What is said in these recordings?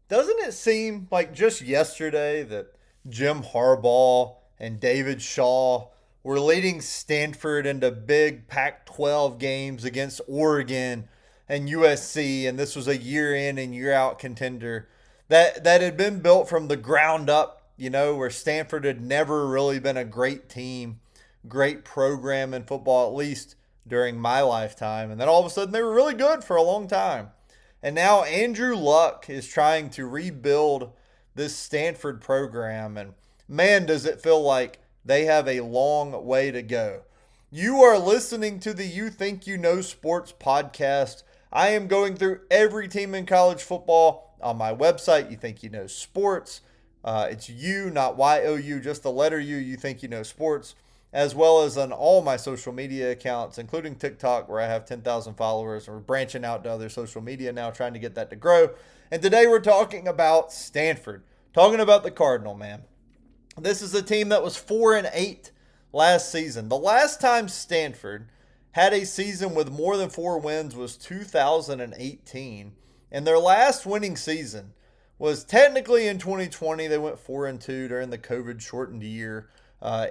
Doesn't it seem like just yesterday that Jim Harbaugh and David Shaw were leading Stanford into big Pac 12 games against Oregon and USC, and this was a year in and year out contender that had been built from the ground up, where Stanford had never really been a great team, great program in football, at least during my lifetime. And then all of a sudden they were really good for a long time. And now Andrew Luck is trying to rebuild this Stanford program. And man, does it feel like they have a long way to go. You are listening to the You Think You Know Sports podcast. I am going through every team in college football on my website, You Think You Know Sports. It's you, not YOU, just the letter U, You Think You Know Sports, as well as on all my social media accounts, including TikTok, where I have 10,000 followers. We're branching out to other social media now, trying to get that to grow. And today we're talking about Stanford, talking about the Cardinal, man. This is a team that was 4-8 last season. The last time Stanford had a season with more than 4 wins was 2018. And their last winning season was technically in 2020. They went 4-2 during the COVID shortened year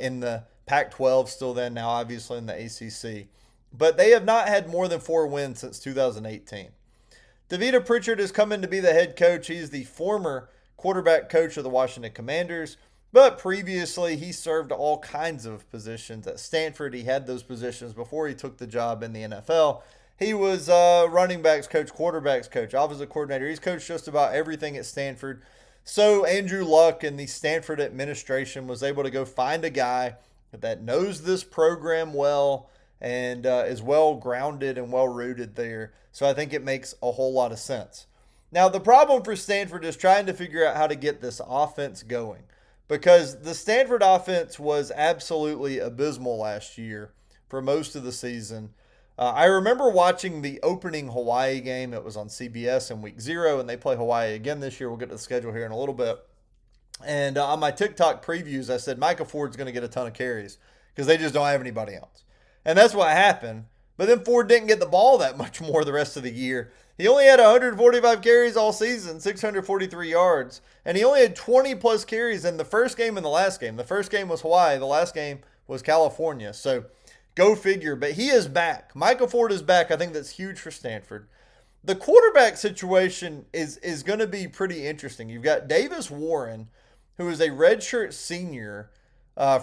in the Pac 12, still then, now obviously in the ACC. But they have not had more than 4 wins since 2018. DeVita Pritchard has come in to be the head coach. He's the former quarterback coach of the Washington Commanders, but previously he served all kinds of positions at Stanford. He had those positions before he took the job in the NFL. He was running backs coach, quarterbacks coach, offensive coordinator. He's coached just about everything at Stanford. So Andrew Luck and the Stanford administration was able to go find a guy that knows this program well and is well grounded and well rooted there. So I think it makes a whole lot of sense. Now, the problem for Stanford is trying to figure out how to get this offense going, because the Stanford offense was absolutely abysmal last year for most of the season. I remember watching the opening Hawaii game. It was on CBS in week 0, and they play Hawaii again this year. We'll get to the schedule here in a little bit. And on my TikTok previews, I said Micah Ford's going to get a ton of carries because they just don't have anybody else. And that's what happened. But then Ford didn't get the ball that much more the rest of the year. He only had 145 carries all season, 643 yards. And he only had 20 plus carries in the first game and the last game. The first game was Hawaii. The last game was California. So go figure. But he is back. Micah Ford is back. I think that's huge for Stanford. The quarterback situation is going to be pretty interesting. You've got Davis Warren, who is a redshirt senior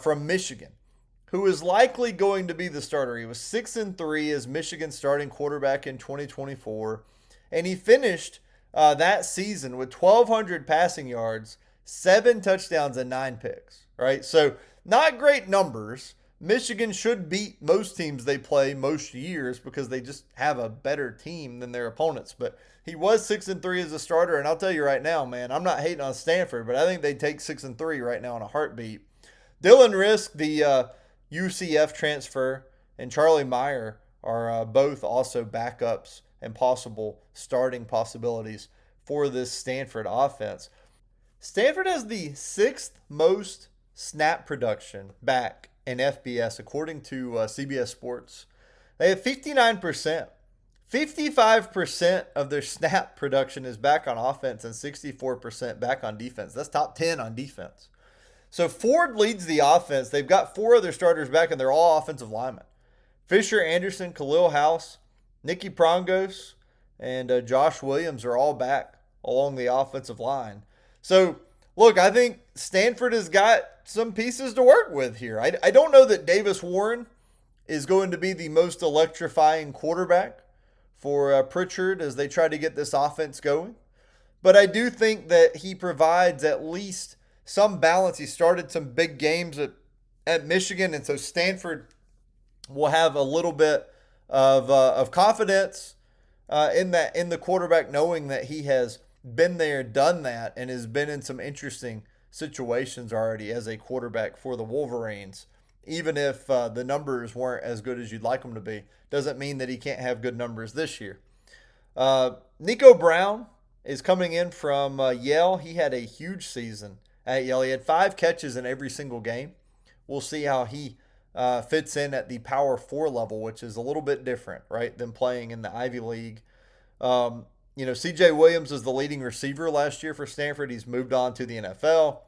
from Michigan, who is likely going to be the starter. He was 6-3 as Michigan's starting quarterback in 2024, and he finished that season with 1,200 passing yards, 7 touchdowns, and 9 picks. Right, so not great numbers. Michigan should beat most teams they play most years because they just have a better team than their opponents. But he was 6-3 as a starter, and I'll tell you right now, man, I'm not hating on Stanford, but I think they take 6-3 right now in a heartbeat. Dylan Risk, the UCF transfer, and Charlie Meyer are both also backups and possible starting possibilities for this Stanford offense. Stanford has the 6th most snap production back in FBS, according to CBS Sports. They have 59%. 55% of their snap production is back on offense and 64% back on defense. That's top 10 on defense. So Ford leads the offense. They've got 4 other starters back, and they're all offensive linemen. Fisher Anderson, Khalil House, Nicky Prongos, and Josh Williams are all back along the offensive line. So, look, I think Stanford has got some pieces to work with here. I don't know that Davis Warren is going to be the most electrifying quarterback for Pritchard as they try to get this offense going. But I do think that he provides at least some balance. He started some big games at Michigan, and so Stanford will have a little bit of confidence in the quarterback, knowing that he has been there, done that, and has been in some interesting situations already as a quarterback for the Wolverines. Even if the numbers weren't as good as you'd like them to be, doesn't mean that he can't have good numbers this year. Nico Brown is coming in from Yale. He had a huge season at Yale. He had 5 catches in every single game. We'll see how he fits in at the Power 4 level, which is a little bit different, right, than playing in the Ivy League. CJ Williams is the leading receiver last year for Stanford. He's moved on to the NFL.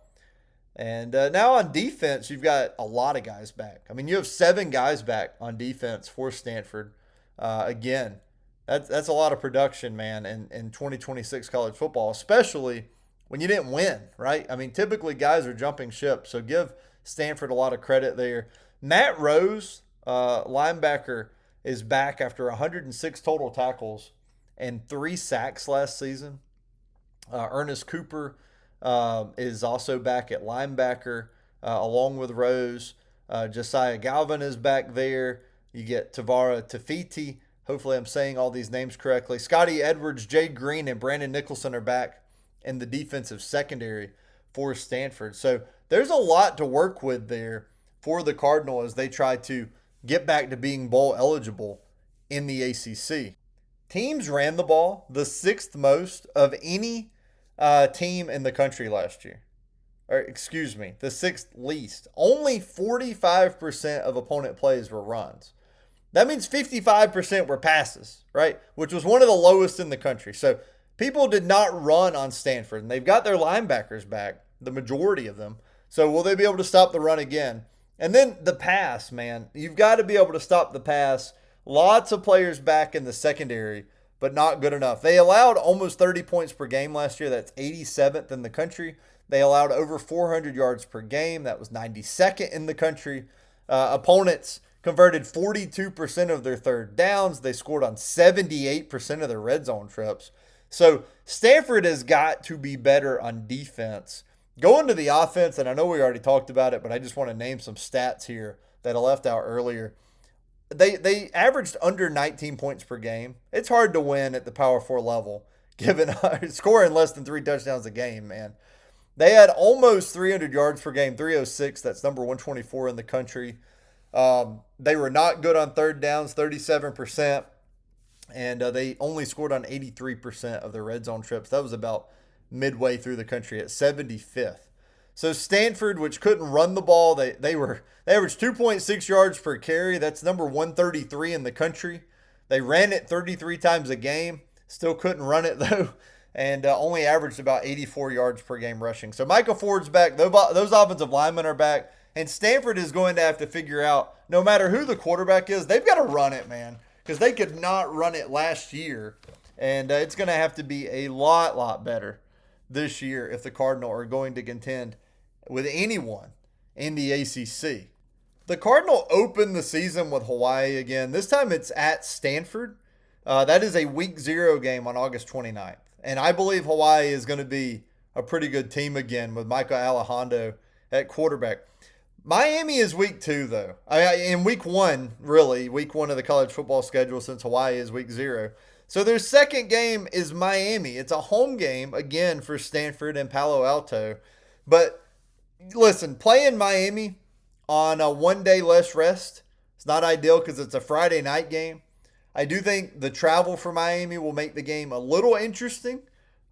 And now on defense, you've got a lot of guys back. I mean, you have 7 guys back on defense for Stanford. Again, that's a lot of production, man, in 2026 college football, especially when you didn't win, right? I mean, typically guys are jumping ship, so give Stanford a lot of credit there. Matt Rose, linebacker, is back after 106 total tackles and 3 sacks last season. Ernest Cooper is also back at linebacker along with Rose. Josiah Galvin is back there. You get Tavara Tafiti. Hopefully, I'm saying all these names correctly. Scotty Edwards, Jay Green, and Brandon Nicholson are back in the defensive secondary for Stanford. So there's a lot to work with there for the Cardinal as they try to get back to being bowl eligible in the ACC. Teams ran the ball the 6th most of any team in the country last year. Or, excuse me, the 6th least. Only 45% of opponent plays were runs. That means 55% were passes, right? Which was one of the lowest in the country. So people did not run on Stanford, and they've got their linebackers back, the majority of them. So will they be able to stop the run again? And then the pass, man. You've got to be able to stop the pass. Lots of players back in the secondary, but not good enough. They allowed almost 30 points per game last year. That's 87th in the country. They allowed over 400 yards per game. That was 92nd in the country. Opponents converted 42% of their third downs. They scored on 78% of their red zone trips. So Stanford has got to be better on defense. Going to the offense, and I know we already talked about it, but I just want to name some stats here that I left out earlier. They averaged under 19 points per game. It's hard to win at the Power 4 level, given scoring less than 3 touchdowns a game, man. They had almost 300 yards per game, 306. That's number 124 in the country. They were not good on third downs, 37%. And they only scored on 83% of their red zone trips. That was about midway through the country at 75th. So Stanford, which couldn't run the ball, they averaged 2.6 yards per carry. That's number 133 in the country. They ran it 33 times a game. Still couldn't run it, though. And only averaged about 84 yards per game rushing. So Michael Ford's back. Those offensive linemen are back. And Stanford is going to have to figure out, no matter who the quarterback is, they've got to run it, man. Because they could not run it last year. And it's going to have to be a lot better this year if the Cardinal are going to contend with anyone in the ACC. The Cardinal opened the season with Hawaii again. This time it's at Stanford. That is a week 0 game on August 29th. And I believe Hawaii is going to be a pretty good team again with Michael Alejandro at quarterback. Miami is week 2, though. In week 1, really, week 1 of the college football schedule since Hawaii is week 0. So their second game is Miami. It's a home game, again, for Stanford and Palo Alto. But listen, playing Miami on a 1 day less rest, it's not ideal because it's a Friday night game. I do think the travel for Miami will make the game a little interesting.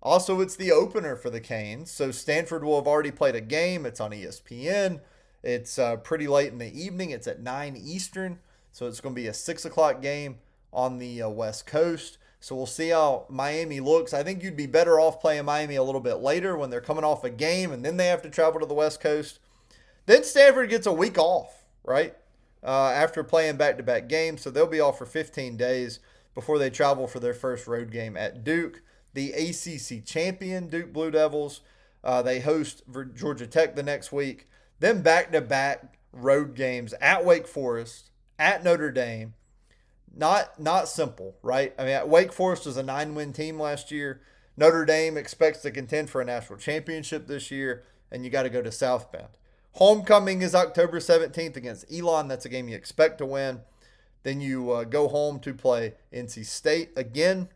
Also, it's the opener for the Canes. So Stanford will have already played a game. It's on ESPN. It's pretty late in the evening. It's at 9 Eastern. So it's going to be a 6 o'clock game on the West Coast. So we'll see how Miami looks. I think you'd be better off playing Miami a little bit later when they're coming off a game and then they have to travel to the West Coast. Then Stanford gets a week off, right? After playing back-to-back games. So they'll be off for 15 days before they travel for their first road game at Duke. The ACC champion Duke Blue Devils. They host Georgia Tech the next week. Then back-to-back road games at Wake Forest, at Notre Dame. Not simple, right? I mean, Wake Forest was a 9-win team last year. Notre Dame expects to contend for a national championship this year, and you got to go to South Bend. Homecoming is October 17th against Elon. That's a game you expect to win. Then you go home to play NC State again.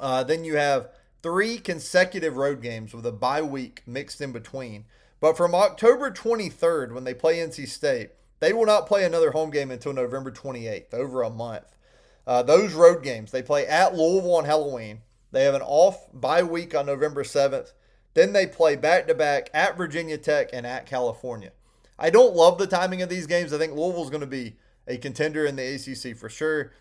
Then you have 3 consecutive road games with a bye week mixed in between. But from October 23rd, when they play NC State, they will not play another home game until November 28th, over a month. Those road games, they play at Louisville on Halloween. They have an off bye week on November 7th. Then they play back-to-back at Virginia Tech and at California. I don't love the timing of these games. I think Louisville's going to be a contender in the ACC for sure.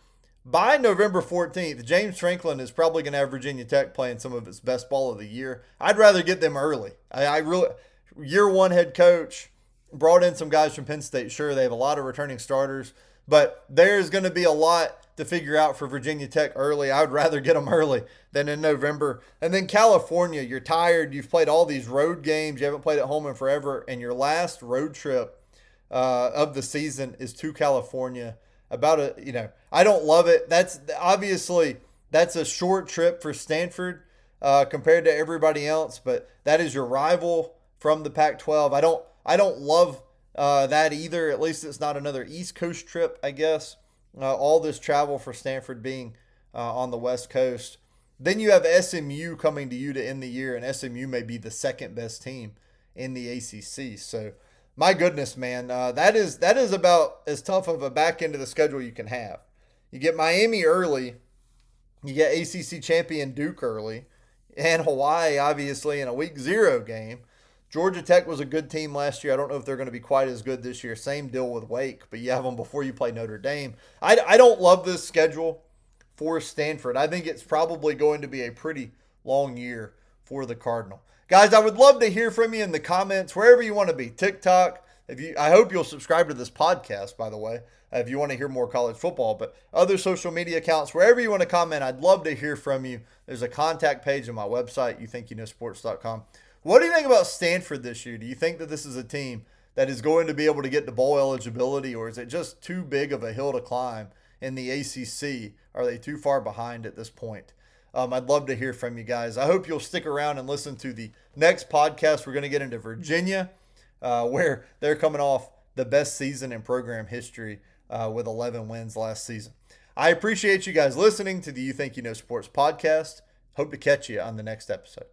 By November 14th, James Franklin is probably going to have Virginia Tech playing some of its best ball of the year. I'd rather get them early. I really, year one head coach, brought in some guys from Penn State. Sure, they have a lot of returning starters, but there's going to be a lot to figure out for Virginia Tech early. I would rather get them early than in November. And then California, you're tired. You've played all these road games. You haven't played at home in forever. And your last road trip of the season is to California. I don't love it. That's obviously that's a short trip for Stanford compared to everybody else, but that is your rival from the Pac-12. I don't love that either. At least it's not another East Coast trip, I guess. All this travel for Stanford being on the West Coast. Then you have SMU coming to you to end the year, and SMU may be the second best team in the ACC. So, my goodness, man, that is about as tough of a back end of the schedule you can have. You get Miami early, you get ACC champion Duke early, and Hawaii obviously in a week zero game. Georgia Tech was a good team last year. I don't know if they're going to be quite as good this year. Same deal with Wake, but you have them before you play Notre Dame. I don't love this schedule for Stanford. I think it's probably going to be a pretty long year for the Cardinal. Guys, I would love to hear from you in the comments, wherever you want to be. TikTok. I hope you'll subscribe to this podcast, by the way, if you want to hear more college football. But other social media accounts, wherever you want to comment, I'd love to hear from you. There's a contact page on my website, youthinkyouknowsports.com. What do you think about Stanford this year? Do you think that this is a team that is going to be able to get to bowl eligibility, or is it just too big of a hill to climb in the ACC? Are they too far behind at this point? I'd love to hear from you guys. I hope you'll stick around and listen to the next podcast. We're going to get into Virginia, where they're coming off the best season in program history with 11 wins last season. I appreciate you guys listening to the You Think You Know Sports podcast. Hope to catch you on the next episode.